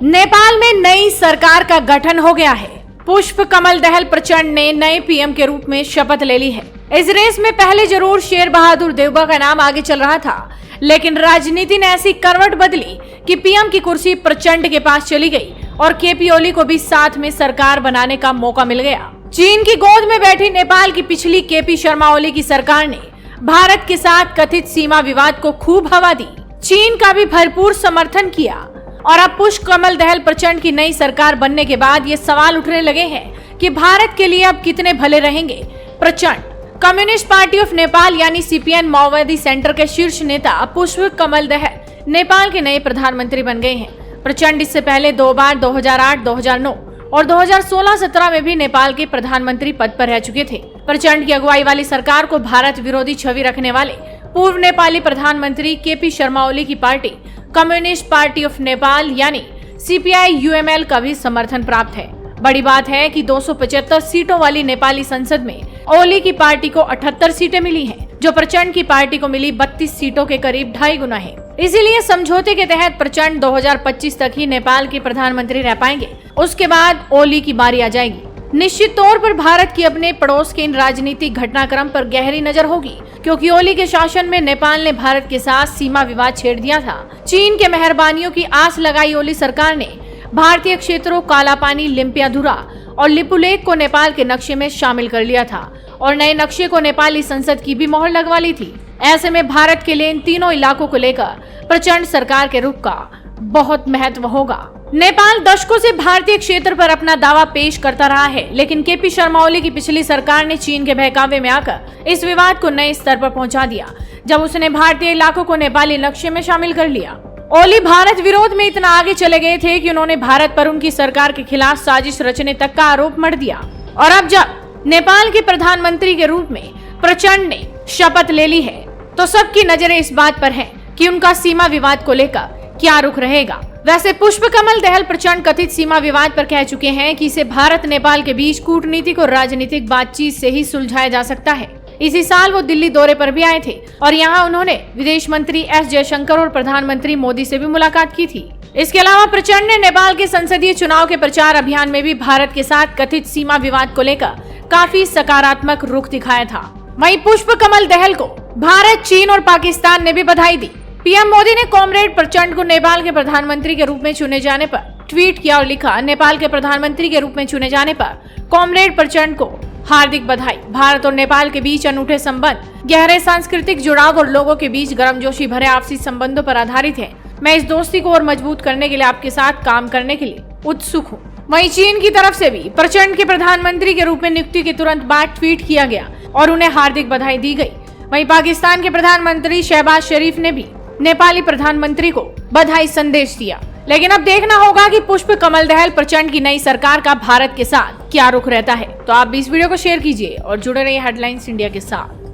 नेपाल में नई सरकार का गठन हो गया है। पुष्प कमल दहल प्रचंड ने नए पीएम के रूप में शपथ ले ली है। इस रेस में पहले जरूर शेर बहादुर देउबा का नाम आगे चल रहा था, लेकिन राजनीति ने ऐसी करवट बदली कि पीएम की कुर्सी प्रचंड के पास चली गई और केपी ओली को भी साथ में सरकार बनाने का मौका मिल गया। चीन की गोद में बैठी नेपाल की पिछली केपी शर्मा ओली की सरकार ने भारत के साथ कथित सीमा विवाद को खूब हवा दी, चीन का भी भरपूर समर्थन किया और अब पुष्प कमल दहल प्रचंड की नई सरकार बनने के बाद ये सवाल उठने लगे हैं कि भारत के लिए अब कितने भले रहेंगे प्रचंड। कम्युनिस्ट पार्टी ऑफ नेपाल यानी सीपीएन माओवादी सेंटर के शीर्ष नेता पुष्प कमल दहल नेपाल के नए प्रधानमंत्री बन गए हैं। प्रचंड इससे पहले 2 बार 2008, 2009 और 2016-17 में भी नेपाल के प्रधानमंत्री पद पर रह चुके थे। प्रचंड की अगुवाई वाली सरकार को भारत विरोधी छवि रखने वाले पूर्व नेपाली प्रधानमंत्री केपी शर्मा ओली की party communist party of Nepal यानी सीपीआई-यूएमएल का भी समर्थन प्राप्त है। बड़ी बात है कि 275 सीटों वाली नेपाली संसद में ओली की पार्टी को 78 सीटें मिली हैं, जो प्रचंड की पार्टी को मिली 32 सीटों के करीब 2.5 गुना है। इसीलिए समझौते के तहत प्रचंड 2025 तक ही नेपाल के प्रधानमंत्री रह पाएंगे। उसके बाद ओली की बारी आ जाएगी। निश्चित तौर पर भारत की अपने पड़ोस के इन राजनीतिक घटनाक्रम पर गहरी नजर होगी, क्योंकि ओली के शासन में नेपाल ने भारत के साथ सीमा विवाद छेड़ दिया था। चीन के मेहरबानियों की आस लगाई ओली सरकार ने भारतीय क्षेत्रों कालापानी, लिम्पियाधुरा और लिपुलेख को नेपाल के नक्शे में शामिल कर लिया था और नए नक्शे को नेपाली संसद की भी मोहर लगवा ली थी। ऐसे में भारत के लिए इन तीनों इलाकों को लेकर प्रचंड सरकार के रुख का बहुत महत्व होगा। नेपाल दशकों से भारतीय क्षेत्र पर अपना दावा पेश करता रहा है, लेकिन केपी शर्मा ओली की पिछली सरकार ने चीन के बहकावे में आकर इस विवाद को नए स्तर पर पहुंचा दिया, जब उसने भारतीय इलाकों को नेपाली नक्शे में शामिल कर लिया। ओली भारत विरोध में इतना आगे चले गए थे कि उन्होंने भारत पर उनकी सरकार के खिलाफ साजिश रचने तक का आरोप मढ़ दिया। और अब जब नेपाल के प्रधानमंत्री के रूप में प्रचंड ने शपथ ले ली है, तो सबकी नजरें इस बात पर हैं कि उनका सीमा विवाद को लेकर क्या रुख रहेगा। वैसे पुष्प कमल दहल प्रचंड कथित सीमा विवाद पर कह चुके हैं कि इसे भारत नेपाल के बीच कूटनीतिक और राजनीतिक बातचीत से ही सुलझाया जा सकता है। इसी साल वो दिल्ली दौरे पर भी आए थे और यहाँ उन्होंने विदेश मंत्री एस जयशंकर और प्रधानमंत्री मोदी से भी मुलाकात की थी। इसके अलावा प्रचंड ने नेपाल के संसदीय चुनाव के प्रचार अभियान में भी भारत के साथ कथित सीमा विवाद को लेकर काफी सकारात्मक रुख दिखाया था। वहीं पुष्प कमल दहल को भारत, चीन और पाकिस्तान ने भी बधाई दी। पीएम मोदी ने कॉमरेड प्रचंड को नेपाल के प्रधानमंत्री के रूप में चुने जाने पर ट्वीट किया और लिखा, नेपाल के प्रधानमंत्री के रूप में चुने जाने पर कॉमरेड प्रचंड को हार्दिक बधाई। भारत और नेपाल के बीच अनूठे संबंध गहरे सांस्कृतिक जुड़ाव और लोगों के बीच गर्मजोशी भरे आपसी संबंधों पर आधारित है। मैं इस दोस्ती को और मजबूत करने के लिए आपके साथ काम करने के लिए उत्सुक हूँ। वहीं चीन की तरफ से भी प्रचंड के प्रधानमंत्री के रूप में नियुक्ति के तुरंत बाद ट्वीट किया गया और उन्हें हार्दिक बधाई दी गई। वहीं पाकिस्तान के प्रधानमंत्री शहबाज शरीफ ने भी नेपाली प्रधानमंत्री को बधाई संदेश दिया। लेकिन अब देखना होगा कि पुष्प कमल दहल प्रचंड की नई सरकार का भारत के साथ क्या रुख रहता है। तो आप भी इस वीडियो को शेयर कीजिए और जुड़े रहिए हेडलाइंस इंडिया के साथ।